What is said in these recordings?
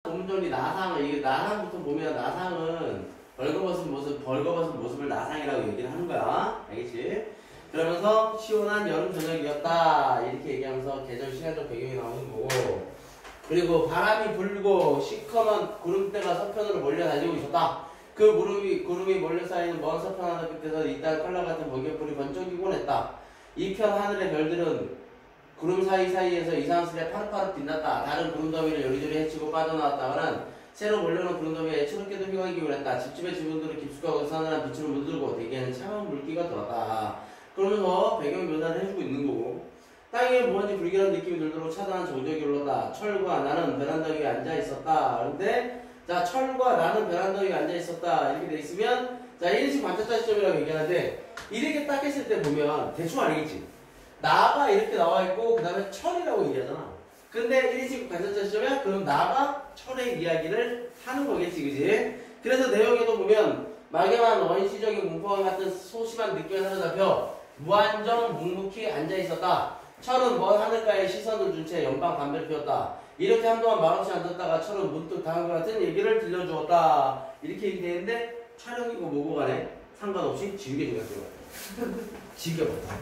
몸정리 나상, 이게 나상부터 보면 나상은 벌거벗은 모습을 나상이라고 얘기를 하는 거야. 알겠지? 그러면서 시원한 여름 저녁이었다. 이렇게 얘기하면서 계절 시간적 배경이 나오는 거고. 그리고 바람이 불고 시커먼 구름대가 서편으로 몰려 다니고 있었다. 그 구름이 몰려 쌓이는 먼 서편 하늘 끝에서 이따 칼날 같은 번개불이 번쩍이곤 했다. 이편 하늘의 별들은 구름 사이사이에서 이상스레 파릇파릇 빛났다. 다른 구름더미를 요리조리 헤치고 빠져나왔다가는 새로 몰려오는 구름더미에 초록게도 휘황기고 했다. 집집의 지붕들은 깊숙하고 서늘한 빛으로 물들고 대기에는 차가운 물기가 돌았다. 그러면서 배경 묘사를 해주고 있는 거고, 땅에 무언지 불길한 느낌이 들도록 차단한 정적이 흘렀다. 철과 나는 베란다 위에 앉아있었다. 그런데 자, 철과 나는 베란다 위에 앉아있었다 이렇게 돼 있으면 자, 1인칭 관찰자 시점이라고 얘기하는데, 이렇게 딱 했을 때 보면 대충 알겠지? 나가 이렇게 나와있고 그 다음에 철이라고 얘기하잖아. 근데 1인칭 관찰자 시점이야? 그럼 나가 철의 이야기를 하는 거겠지, 그지? 그래서 내용에도 보면 막연한 원시적인 공포감 같은 소심한 느낌이 사로잡혀 무한정 묵묵히 앉아있었다. 철은 먼 하늘가에 시선을 준 채 연방 담배를 피웠다. 이렇게 한동안 말없이 앉았다가 철은 문득 다음과 같은 얘기를 들려주었다. 이렇게 얘기되는데 촬영이고 뭐고 간에 상관없이 지우개 중요한 거야. 지겨웠다.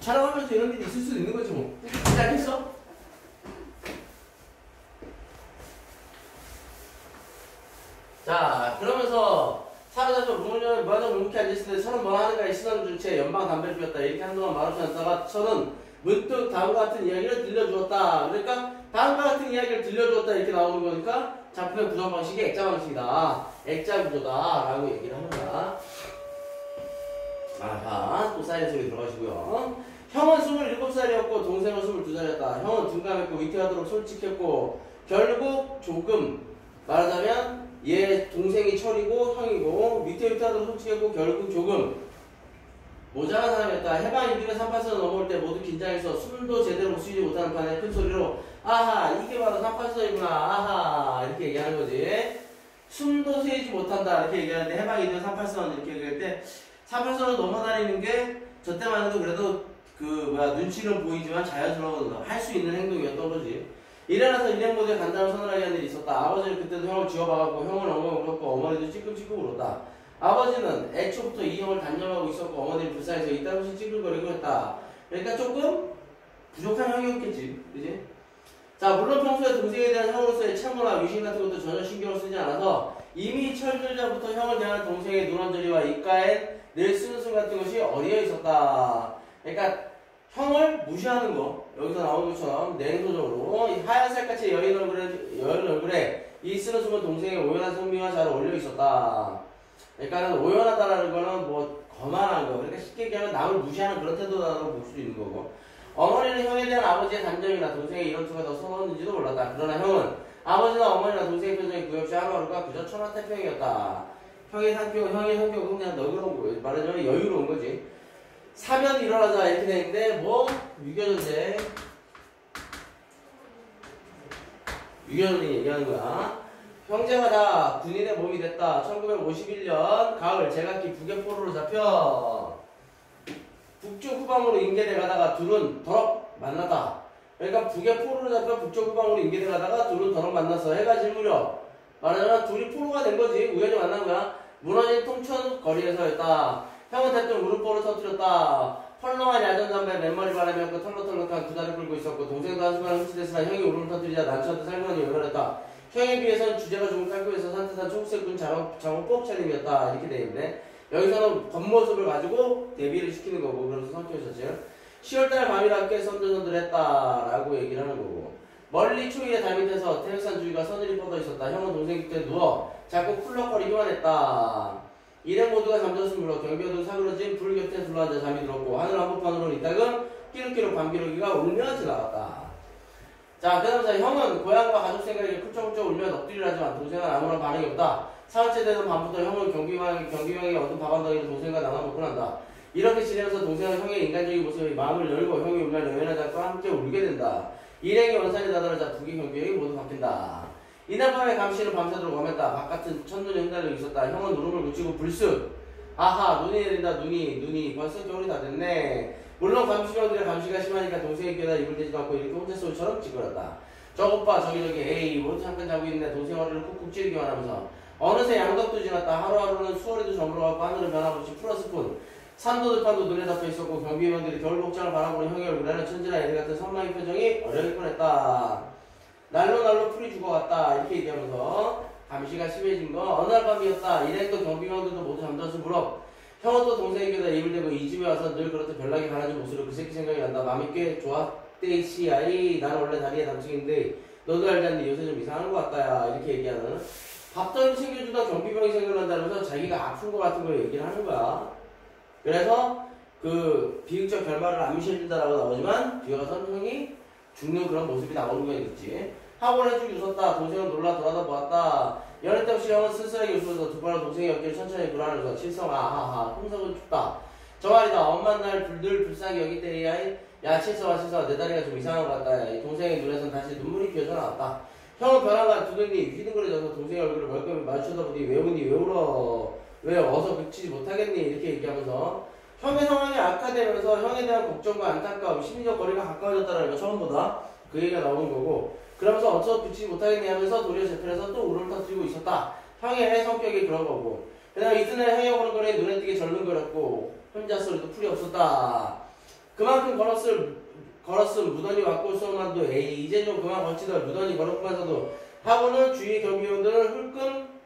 촬영하면서 이런 일이 있을 수도 있는 거지 뭐. 시작했어? 자, 그러면서 사로잡혀 무한정 묵묵히 앉아있을 때 철은 먼 하늘가에 시선을 준 채 연방 담배를 피웠다. 이렇게 한동안 말없이 앉다가 철은 문득 다음과 같은 이야기를 들려주었다. 그러니까 다음과 같은 이야기를 들려주었다 이렇게 나오는 거니까 작품의 구성 방식이 액자 방식이다. 액자 구조다 라고 얘기를 하는 거야. 자, 또 사이렌 소리 들어가시고요. 형은 27살이었고 동생은 22살이었다. 형은 둔감했고 위태하도록 솔직했고 결국 조금 말하자면 얘 동생이 철이고 형이고 위태하도록 솔직했고 결국 조금 모자란 사람이었다. 해방 이후에 38선을 넘어올 때 모두 긴장해서 숨도 제대로 못 쉬지 못하는 판에 큰 소리로 아하 이게 바로 38선이구나 아하 이렇게 얘기하는 거지. 숨도 쉬지 못한다 이렇게 얘기하는데 해방 이후에 38선 이렇게 얘기할 때 38선을 넘어다니는 게 저 때만 해도 그래도 눈치는 보이지만 자연스러운 할 수 있는 행동이었던 거지. 일어나서 일행 모두에 간단한 서늘하게 한 일이 있었다. 아버지는 그때도 형을 쥐어박았고 형은 엉엉 울었고 어머니도 찌끔찌끔 울었다. 아버지는 애초부터 이 형을 단념하고 있었고 어머니는 불쌍해서 이따금씩 찌글거리고 했다. 그러니까 조금 부족한 형이었겠지. 그지? 자, 물론 평소에 동생에 대한 형으로서의 채무나 위신 같은 것도 전혀 신경을 쓰지 않아서 이미 철들자부터 형을 대한 동생의 눈언저리와 입가에 늘 쓰는 숨 같은 것이 어리어 있었다. 그러니까 형을 무시하는 거, 여기서 나오는 것처럼 냉소적으로 하얀살같이 여인 얼굴에 이 쓰는 숨은 동생의 오연한 성미와 잘 어울려 있었다. 그러니까 오연하다라는 거는 뭐 거만한 거, 그러니까 쉽게 얘기하면 남을 무시하는 그런 태도라고 볼 수도 있는 거고, 어머니는 형에 대한 아버지의 감정이나 동생의 이런 투가 더 서러웠는지도 몰랐다. 그러나 형은 아버지나 어머니나 동생의 표정이 구역시 하루하루가 그저 천하태평이었다. 형의 성격은 그냥 너그러운 거예요. 말하자면 여유로운 거지. 사변이 일어나자 이렇게 되는데 뭐 유교전쟁 유교전쟁 얘기하는 거야. 형제가 다 군인의 몸이 됐다. 1951년 가을 제각기 북의 포로로 잡혀 북쪽 후방으로 인계대 가다가 둘은 더럭 만났다. 그러니까 북의 포로로 잡혀 북쪽 후방으로 인계대 가다가 둘은 더럭 만나서 해가 질 무렵 말하자면 둘이 포로가 된 거지. 우연히 만난 거야. 무너진 통천 거리에서였다. 형은 대뜸 무릎볼을 터뜨렸다. 펄렁한 야전담배 맨머리 바람이었고 털럭털럭한 구다를 끌고 있었고 동생도 한순간 훔치댔으나 형이 울음을 터뜨리자 난처한테 살그머니 열받았다. 형에 비해서는 주제가 조금 깔끔해서 산뜻한 초록색 장을 꼭 차림이었다. 이렇게 되어있는데 여기서는 겉모습을 가지고 데뷔를 시키는 거고, 그래서 성격이 좋지. 10월달 밤이라 함께 선들선들했다 라고 얘기를 하는 거고, 멀리 초일의 달 밑에서 태백산 주위가 서늘히 뻗어 있었다. 형은 동생 곁에 누워 자꾸 쿨럭거리기만 했다. 일행 모두가 잠들었으므로 경비어도 사그러진 불 곁에 둘러앉아 잠이 들었고 하늘 한복판으로 이따금 끼룩끼룩 밤기러기가 울며 지나갔다. 자, 그 다음에 형은 고향과 가족 생각에 쿨쩍쿨쩍 울며 넋두리를 하지만 동생은 아무런 반응이 없다. 사흘째 되는 밤부터 형은 경비망에 얻은 밥 한 덩이를 동생과 나눠 먹고 난다. 이렇게 지내면서 동생은 형의 인간적인 모습에 마음을 열고 형이 울면 여연하지 않고 함께 울게 된다. 일행이 원산이 다다르자 두 개 경비형이 모두 바뀐다. 이날 밤에 감시는 밤새도록 엄했다. 바깥은 첫눈이 흩날리고 있었다. 형은 누름을 붙이고 불쑥 아하 눈이 내린다. 눈이 벌써 겨울이 다 됐네. 물론 감시병들의 감시가 심하니까 동생의 귀에다 입을 대지도 않고 이렇게 혼자 소리처럼 찌그렸다. 저것 봐 저기 에이 뭐 잠깐 자고 있네. 동생 허리를 쿡쿡 찌르기만 하면서 어느새 양덕도 지났다. 하루하루는 수월에도 저물어가고 하늘은 변함없이 플러스 푼 산도 들판도 눈에 덮여 있었고 경비병들이 겨울 복장을 바라보는 형의 얼굴에는 천지나 애들 같은 선망의 표정이 어려울 뻔했다. 날로 풀이 죽어갔다. 이렇게 얘기하면서 감시가 심해진 거 어느 날 밤이었다. 일행도 경비병들도 모두 잠자서 물어. 형은 또 동생에게다 입을 대고 이 집에 와서 늘 그렇듯 별나게 가라진 목소리로 그 새끼 생각이 난다. 마음이 꽤 좋았대 시아이. 나는 원래 다리에 담치인데 너도 알잖니 요새 좀 이상한 것 같다야. 이렇게 얘기하는 밥도 챙겨주던 경비병이 생각난다면서 자기가 아픈 것 같은 걸 얘기를 하는 거야. 그래서 그 비극적 결말을 안 미쳐준다라고 나오지만 뒤에 가서 형이 죽는 그런 모습이 나오는 거겠지. 학원에 쭉 웃었다. 동생은 놀라 돌아다 보았다. 연애 때 없이 형은 쓸쓸하게 웃으면서 두 발로 동생의 어깨를 천천히 불안해서 칠성아 하하 홍석은 춥다. 저 말이다. 엄마 날 늘 불쌍히 여기 때리야. 야 칠성아 내 다리가 좀 이상한 것 같다. 이 동생의 눈에선 다시 눈물이 기어져 나왔다. 형은 변화가 두근이 휘둥그레져서 동생의 얼굴을 멀끔히 마주쳐다보니 왜 우니 왜 울어 왜 어서 그치지 못하겠니 이렇게 얘기하면서 형의 상황이 악화되면서 형에 대한 걱정과 안타까움 심리적 거리가 가까워졌다는 거 처음보다 그 얘기가 나오는 거고 그러면서 어서 그치지 못하겠니 하면서 도리어 제 편에서 또 울음을 터뜨리고 있었다. 형의 성격이 그런 거고 그 다음에 이튿날 형이 오는 거에 눈에 띄게 절름거렸고 혼자 소리도 풀이 없었다. 그만큼 걸었음 무던히 왔고 수업만도 에이 이제 좀 그만 걸치더라. 무던히 걸었구만서도 하고는 주위 경비원들을 흘끔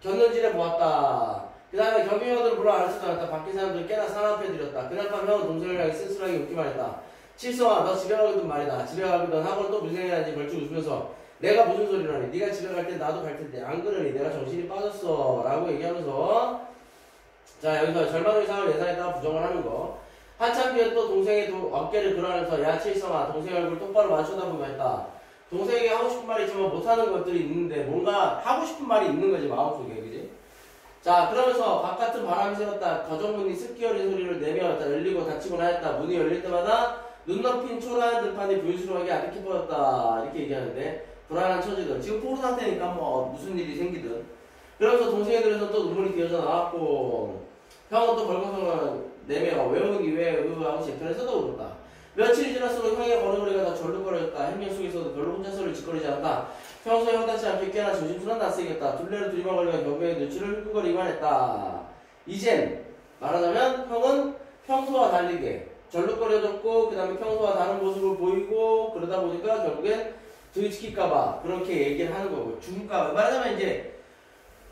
곁눈질해 보았다. 그 다음에 경비원들을 물어 알지도 않았다. 밖에 사람들 꽤나 산업해드렸다. 그날 밤 형은 동생을 향해 쓸쓸하게 웃기만 했다. 칠성아 너 집에 가거든 말이다. 집에 가거든 하고는 또 무슨 생각인지 벌쭉 웃으면서 내가 무슨 소리를 하니. 네가 집에 갈 땐 나도 갈 텐데 안 그러니 내가 정신이 빠졌어 라고 얘기하면서 자 여기서 절망의 상황을 예상했다가 부정을 하는 거. 한참 뒤에 또 동생의 어깨를 그러면서 야 칠성아 동생 얼굴 똑바로 맞춰다보고 했다. 동생에게 하고 싶은 말이 있지만 못하는 것들이 있는데 뭔가 하고 싶은 말이 있는 거지 마음속에 그지? 자 그러면서 바깥은 바람이 새었다. 거정문이 습기 어린 소리를 내며 열리고 닫히고나 했다. 문이 열릴 때마다 눈 높인 초라한 들판이 불스러하게 아득해 보였다. 이렇게 얘기하는데 불안한 처지들 지금 포로 상태니까 뭐 무슨 일이 생기든 그러면서 동생의 눈에서 또 눈물이 기어져 나왔고 형은 또 벌거성을 내며 왜 우니 왜 하고 제 편에서도 울었다. 며칠이 지날수록 형의 걸음걸이가 더 절룩거려졌다. 행렬 속에서도 별로 혼자 소리를 짓거리지 않았다. 평소에 허다치 않게 꽤나 조심스러운 낯세겠다. 둘레로 두리번거리며 경비의 눈치를 흘금거리기만 했다. 이젠 말하자면 형은 평소와 달리게 절룩거려졌고 그 다음에 평소와 다른 모습을 보이고 그러다 보니까 결국엔 들키킬까봐 그렇게 얘기를 하는 거고 죽을까봐 말하자면 이제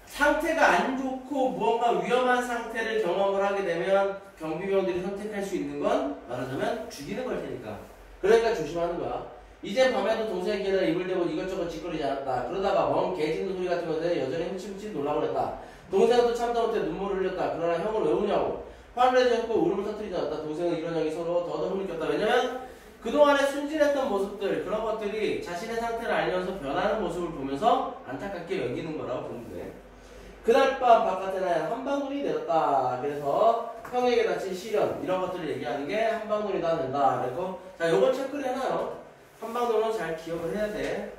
상태가 안 좋고 무언가 위험한 상태를 경험을 하게 되면 경비병들이 선택할 수 있는 건 말하자면 죽이는 걸 테니까 그러니까 조심하는 거야. 이젠 밤에도 동생의 귀에다 입을 대고 이것저것 짓거리지 않았다. 그러다가 멍 개 짖는 소리 같은 것에 여전히 흠칫흠칫 놀라고 그랬다. 동생은 또 참다 못해 눈물을 흘렸다. 그러나 형을 왜 우냐고 화를 내지 않고 울음을 터뜨리지 않았다. 동생은 이런 형이 서로 더더욱 느꼈다. 왜냐면 그동안에 순진했던 모습들 그런 것들이 자신의 상태를 알면서 변하는 모습을 보면서 안타깝게 여기는 거라고 보는데 그날 밤 바깥에 난 한방눈이 내렸다. 그래서 형에게 닥친 시련 이런 것들을 얘기하는 게 한방눈이 다 된다. 그래서 자 요건 체크를 해놔요. 한방눈은 잘 기억을 해야 돼.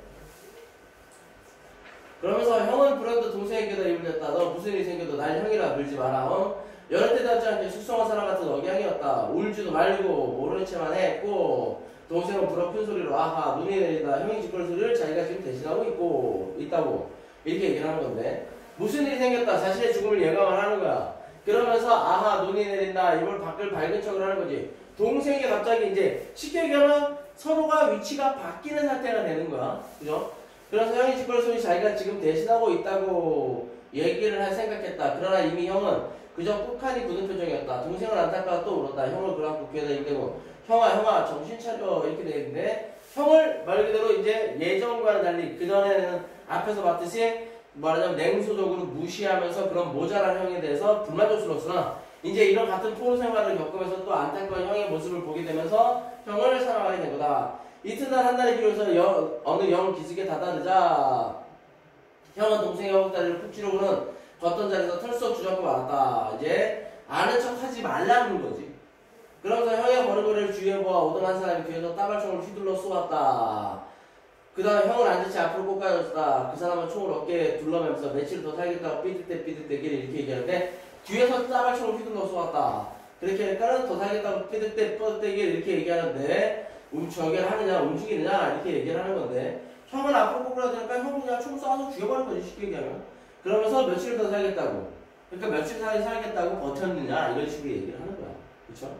그러면서 형은 불현듯 동생에게다 입을 댔다. 너 무슨 일이 생겨도 날 형이라 불지 마라. 여러 때 닿지 않게 숙성한 사람 같은 억양이었다. 울지도 말고 모르는 채만 했고 동생은 불어 큰 소리로 아하 눈이 내린다. 형이 짓거릴 소리를 자기가 지금 대신하고 있다고 이렇게 얘기를 하는 건데 무슨 일이 생겼다. 자신의 죽음을 예감을 하는 거야. 그러면서 아하 눈이 내린다. 이걸 밖을 밝은 척을 하는 거지. 동생이 갑자기 이제 쉽게 얘기하면 서로가 위치가 바뀌는 상태가 되는 거야. 그죠? 그래서 형이 짓거릴 소리 자기가 지금 대신하고 있다고 얘기를 할 생각했다. 그러나 이미 형은 그저 꾹하니 굳은 표정이었다. 동생을 안타까워 또 울었다. 형을 그라고 귀에다 입대고 형아 정신 차려 이렇게 되는데 형을 말 그대로 이제 예전과는 달리 그전에는 앞에서 봤듯이 말하자면 냉소적으로 무시하면서 그런 모자란 형에 대해서 불만족스러웠으나 이제 이런 같은 포로 생활을 겪으면서 또 안타까운 형의 모습을 보게 되면서 형을 사랑하게 된 거다. 이튿날 한달의 기로에서 어느 영 기슭에 다다르자 형은 동생의 허벅다리를 푹 찌르고는 걷던 자리에서 털썩 주저앉고 말았다. 이제 아는 척 하지 말라는 거지. 그러면서 형의 버르고를 주의해보아 오던 한 사람이 뒤에서 따발총을 휘둘러 쏘았다. 그 다음에 형은 안전치 앞으로 꽂아줬다. 그 사람은 총을 어깨에 둘러매면서 며칠 더 살겠다고 삐득대기를 이렇게 얘기하는데 뒤에서 따발총을 휘둘러 쏘았다. 그렇게 하니까는 더 살겠다고 삐득대기를 이렇게 얘기하는데 저기를 하느냐 움직이느냐 이렇게 얘기를 하는 건데 형은 앞으로 꽂으라 되니까 형은 그냥 총 쏴서 죽여버린 거지 쉽게 얘기하면. 그러면서 며칠 더 살겠다고. 그러니까 며칠 사이 살겠다고 버텼느냐 이런 식으로 얘기를 하는 거야. 그쵸?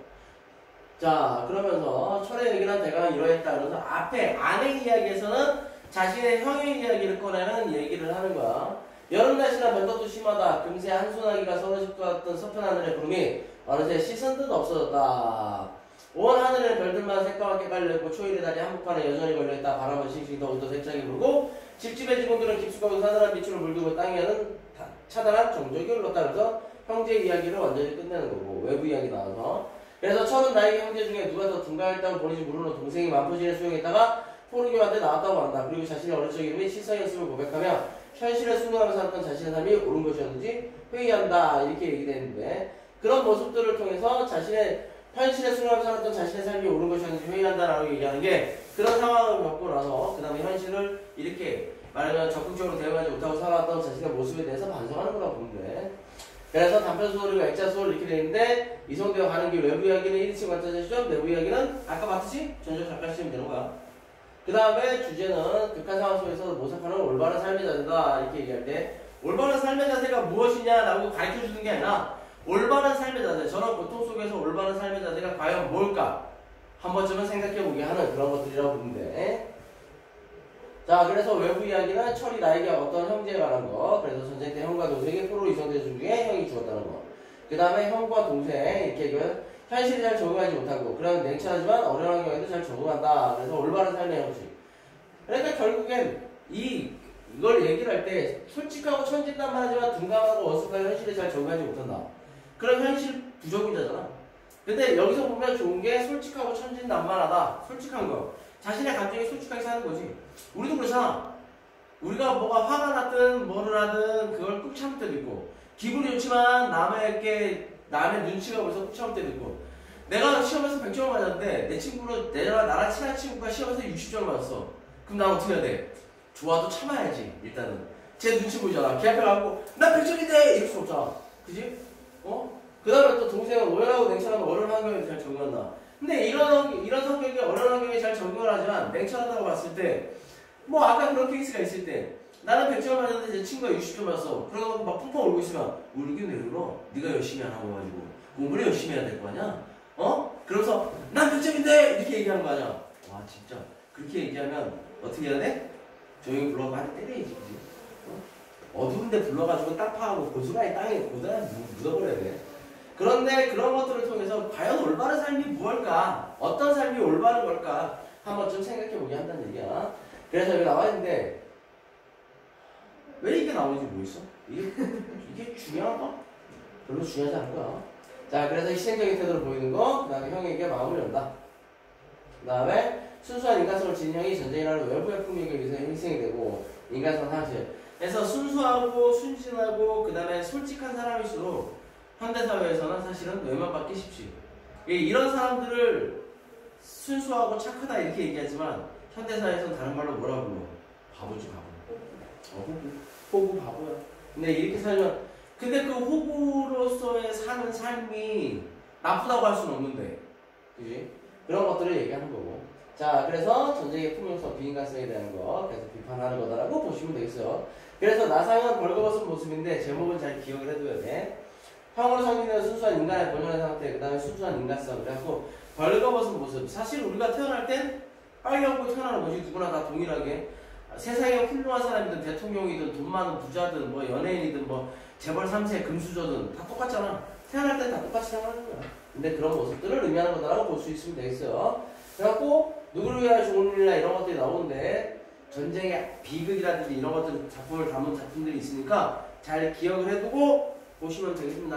자 그러면서 철의 얘기는 대강 이러했다. 그래서 앞에 아내 이야기에서는 자신의 형의 이야기를 꺼내는 얘기를 하는 거야. 여름 날씨나 변덕도 심하다. 금세 한소나기가 서러질 것 같던 서편 하늘의 구름이 어느새 씻은 듯 없어졌다. 온 하늘에는 별들만 새까맣게 깔려있고 초일의 달이 한복판에 여전히 걸려있다. 바람은 싱싱 더욱더 세차게 불고 집집의 직원들은 깊숙하고 사늘한 빛으로 물들고 땅에는 차단한 정적이 흘렀다. 그래서 형제 이야기를 완전히 끝내는 거고 외부 이야기 나와서 그래서 철은 나에게 형제 중에 누가 더 둔가했다고 본인이 모르는 동생이 만포진에 수용했다가 포르기한테 나왔다고 한다. 그리고 자신의 어릴 적 이름이 실성이었음을 고백하며 현실에 순응하며 살았던 자신의 삶이 옳은 것이었는지 회의한다. 이렇게 얘기되는데 그런 모습들을 통해서 자신의 현실에 순응하며 살았던 자신의 삶이 옳은 것이었는지 회의한다라고 얘기하는 게 그런 상황을 겪고 나서 그 다음에 현실을 이렇게 말하면 적극적으로 대응하지 못하고 살아왔던 자신의 모습에 대해서 반성하는 거라고 보면 돼. 그래서 단편소설이고 액자소설 이렇게 되는데 이성되어 가는 길 외부 이야기는 1인칭 관찰자 시점, 내부 이야기는 아까 봤듯이 전적 작가 시점이 되는 거야. 그 다음에 주제는 극한 상황 속에서 모색하는 올바른 삶의 자세다 이렇게 얘기할 때 올바른 삶의 자세가 무엇이냐라고 가르쳐주는 게 아니라 올바른 삶의 자세, 저런 고통 속에서 올바른 삶의 자세가 과연 뭘까 한 번쯤은 생각해보게 하는 그런 것들이라고 보면 돼. 자 그래서 외부 이야기는 철이 나에게 어떤 형제에 관한 거. 그래서 전쟁 때 형과 동생이 포로 이송된 중에 형이 죽었다는 거. 그 다음에 형과 동생 이렇게 얘기하면 현실에 잘 적응하지 못하고 그러면 냉철하지만 어려운 환경에도 잘 적응한다. 그래서 올바른 삶의 형식. 그러니까 결국엔 이걸 얘기를 할 때 솔직하고 천진난만하지만 둔감하고 어색한 현실에 잘 적응하지 못한다. 그럼 현실 부적응자잖아. 근데 여기서 보면 좋은 게 솔직하고 천진난만하다. 솔직한 거. 자신의 감정에 솔직하게 사는 거지. 우리도 그렇잖아. 우리가 뭐가 화가 났든 뭐를 하든 그걸 꾹 참을 때도 있고 기분이 좋지만 남의 눈치가 벌써 꾹 참을 때도 있고 내가 시험에서 100점을 맞았는데 내 친구는 나랑 친한 친구가 시험에서 60점을 맞았어. 그럼 난 어떻게 해야 돼? 좋아도 참아야지. 일단은 제 눈치 보이잖아. 걔 앞에 가고 나 100점인데 이럴 수 없잖아. 그지? 그 다음에 또 동생은 오열하고 냉철하면 어려운 환경에 잘 적응한다. 근데 이런 성격이 어려운 환경에 잘 적응을 하지만 냉철하다고 봤을 때 뭐 아까 그런 케이스가 있을 때 나는 100점 맞았는데 제 친구가 60점 맞았어. 그러고 막 펑펑 울고 있으면 울긴 왜 울어? 네가 열심히 안 하고 가지고 공부를 열심히 해야 될 거 아니야? 그러면서 난 100점인데 이렇게 얘기하는 거 아니야? 와 진짜 그렇게 얘기하면 어떻게 해야 돼? 조용히 불러가 한 대 때려야지. 그지? 어두운데 불러가지고 땅 파하고 고스란히 땅에 고스란히 묻어버려야 돼. 그런데 그런 것들을 통해서 과연 올바른 삶이 무엇일까? 어떤 삶이 올바른 걸까? 한 번쯤 생각해보게 한다는 얘기야. 그래서 여기 나와 있는데 왜 이게 나오는지 모르겠어? 이게 중요한가? 별로 중요하지 않은 거야. 자 그래서 희생적인 태도를 보이는 거, 그 다음에 형에게 마음을 연다. 그 다음에 순수한 인간성을 지닌 형이 전쟁이라는 외부의 풍력에 의해서 희생이 되고 인간성 상실. 그래서 순수하고 순진하고 그 다음에 솔직한 사람일수록 현대사회에서는 사실은 외면받기 쉽지. 이런 사람들을 순수하고 착하다 이렇게 얘기하지만 현대사회에서는 다른 말로 뭐라고 불러? 바보지 바보. 호구 바보야. 근데 이렇게 살면 근데 그 호구로서의 사는 삶이 나쁘다고 할 수는 없는데 그지? 그런 것들을 얘기하는 거고. 자 그래서 전쟁의 폭력성 비인간성에 대한 거 그래서 비판하는 거다라고 보시면 되겠어요. 그래서 나상은 벌거벗은 모습인데 제목은 잘 기억을 해둬야 돼. 형으로 상징되는 순수한 인간의 본연의 상태, 그 다음에 순수한 인간성. 그래갖고 벌거벗은 모습. 사실 우리가 태어날 땐 빨개 옷고 태어나는 거지. 누구나 다 동일하게. 세상에 훌륭한 사람이든 대통령이든 돈 많은 부자든 뭐 연예인이든 뭐 재벌 3세 금수저든 다 똑같잖아. 태어날 땐 다 똑같이 태어나는 거야. 근데 그런 모습들을 의미하는 거다라고 볼 수 있으면 되겠어요. 그래갖고 누구를 위하여 좋은 일이나 이런 것들이 나오는데 전쟁의 비극이라든지 이런 것들 작품을 담은 작품들이 있으니까 잘 기억을 해두고 보시면 되겠습니다.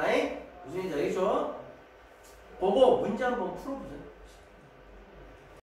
무슨 얘기인지 알겠죠? 보고 문제 한번 풀어보세요.